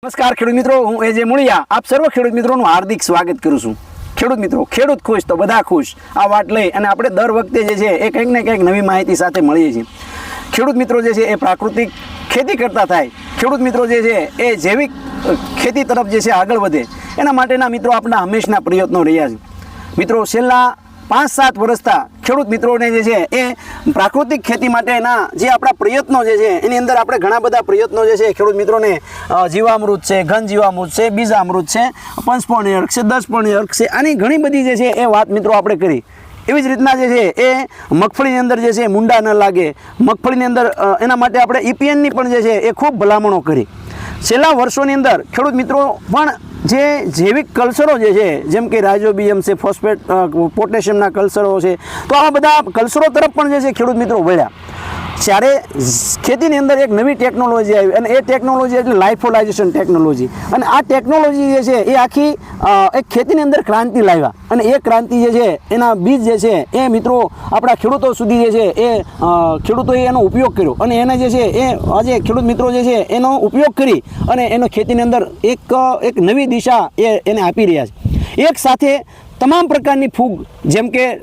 નમસ્કાર ખેડૂત મિત્રો, હું એજે મુળિયા આપ સર્વ ખેડૂત મિત્રોનું હાર્દિક સ્વાગત કરું છું। ખેડૂત મિત્રો, ખેડૂત ખુશ તો બધા ખુશ આ વાત લઈ અને આપણે દર વખતે જે છે એ કંઈક ને કંઈક નવી માહિતી સાથે મળીએ છીએ। ખેડૂત મિત્રો જે છે એ પ્રાકૃતિક ખેતી કરતા થાય, ખેડૂત મિત્રો જે છે એ જૈવિક ખેતી તરફ જે છે આગળ વધે, એના માટેના મિત્રો આપણા હંમેશના પ્રયત્નો રહ્યા છે। મિત્રો છેલ્લા 5-7 વર્ષથી ખેડૂત મિત્રોને જે છે એ પ્રાકૃતિક ખેતી માટેના જે આપણા પ્રયત્નો જે છે એની અંદર આપણે ઘણા બધા પ્રયત્નો જે છે ખેડૂત મિત્રોને જીવામૃત છે, ઘન જીવામૃત છે, બીજામૃત છે, પંચપર્ણી અર્ક છે, 10 અર્ક છે, આની ઘણી બધી જે છે એ વાત મિત્રો આપણે કરી। એવી જ રીતના જે છે એ મગફળીની અંદર જે છે મુંડા ન લાગે, મગફળીની અંદર એના માટે આપણે EPNની પણ જે છે એ ખૂબ ભલામણો કરી। છેલ્લા વર્ષોની અંદર ખેડૂત મિત્રો પણ જે જૈવિક કલ્ચરો જે છે જેમ કે રાઇઝોબિયમ છે, ફોસ્ફેટ પોટેશિયમના કલ્ચરો છે, તો આ બધા કલ્ચરો તરફ પણ જે છે ખેડૂત મિત્રો વળ્યા। જ્યારે ખેતીની અંદર એક નવી ટેકનોલોજી આવી અને એ ટેકનોલોજી એટલે લાઇફોલાઇઝેશન ટેકનોલોજી, અને આ ટેકનોલોજી જે છે એ આખી એક ખેતીની અંદર ક્રાંતિ લાવ્યા, અને એ ક્રાંતિ જે છે એના બીજ જે છે એ મિત્રો આપણા ખેડૂતો સુધી જે છે એ ખેડૂતોએ એનો ઉપયોગ કર્યો, અને એને જે છે એ આજે ખેડૂત મિત્રો જે છે એનો ઉપયોગ કરી અને એનો ખેતીની અંદર એક નવી દિશા એને આપી રહ્યા છે। એક સાથે તમામ પ્રકારની ફૂગ, જેમ કે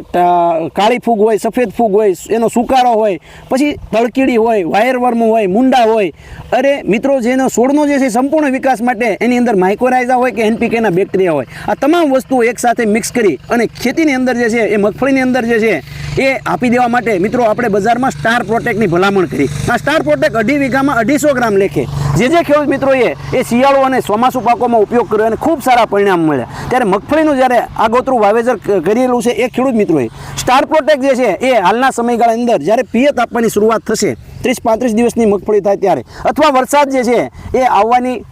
કાળી ફૂગ હોય, સફેદ ફૂગ હોય, એનો સુકારો હોય, પછી તળકીડી હોય, વાયરવર્મ હોય, મુંડા હોય, અરે મિત્રો જેનો છોડનો જે છે સંપૂર્ણ વિકાસ માટે એની અંદર માઇકોરાઇઝા હોય કે NPKના બેક્ટેરિયા હોય, આ તમામ વસ્તુઓ એકસાથે મિક્સ કરી અને ખેતીની અંદર જે છે એ મગફળીની અંદર જે છે એ આપી દેવા માટે મિત્રો આપણે બજારમાં સ્ટાર પ્રોટેક્ટની ભલામણ કરી। આ સ્ટાર પ્રોટેક્ટ 2.5 વીઘામાં 250 ગ્રામ લેખે જે ખેડૂત મિત્રોએ એ શિયાળો અને ચોમાસુ પાકોમાં ઉપયોગ કર્યો અને ખૂબ સારા પરિણામ મળ્યા। ત્યારે મગફળીનું જ્યારે આગોતરું વાવેતર કરેલું છે એ ખેડૂત મિત્રોએ સ્ટાર પ્રોટેક્ટ જે છે એ હાલના સમયગાળાની અંદર જ્યારે પિયત આપવાની શરૂઆત થશે, 30-35 દિવસની મગફળી થાય ત્યારે, અથવા વરસાદ જે છે એ આવવાની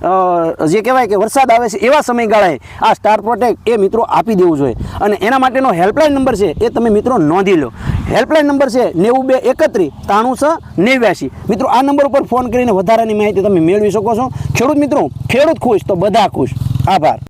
જે કહેવાય કે વરસાદ આવે છે એવા સમયગાળાએ આ સ્ટાર પ્રોટેક્ટ એ મિત્રો આપી દેવું જોઈએ। અને એના માટેનો હેલ્પલાઇન નંબર છે એ તમે મિત્રો નોંધી લો। હેલ્પલાઇન નંબર છે 9231 9389। મિત્રો આ નંબર ઉપર ફોન કરીને વધારાની માહિતી તમે મેળવી શકો છો। ખેડૂત મિત્રો, ખેડૂત ખુશ તો બધા ખુશ। આભાર।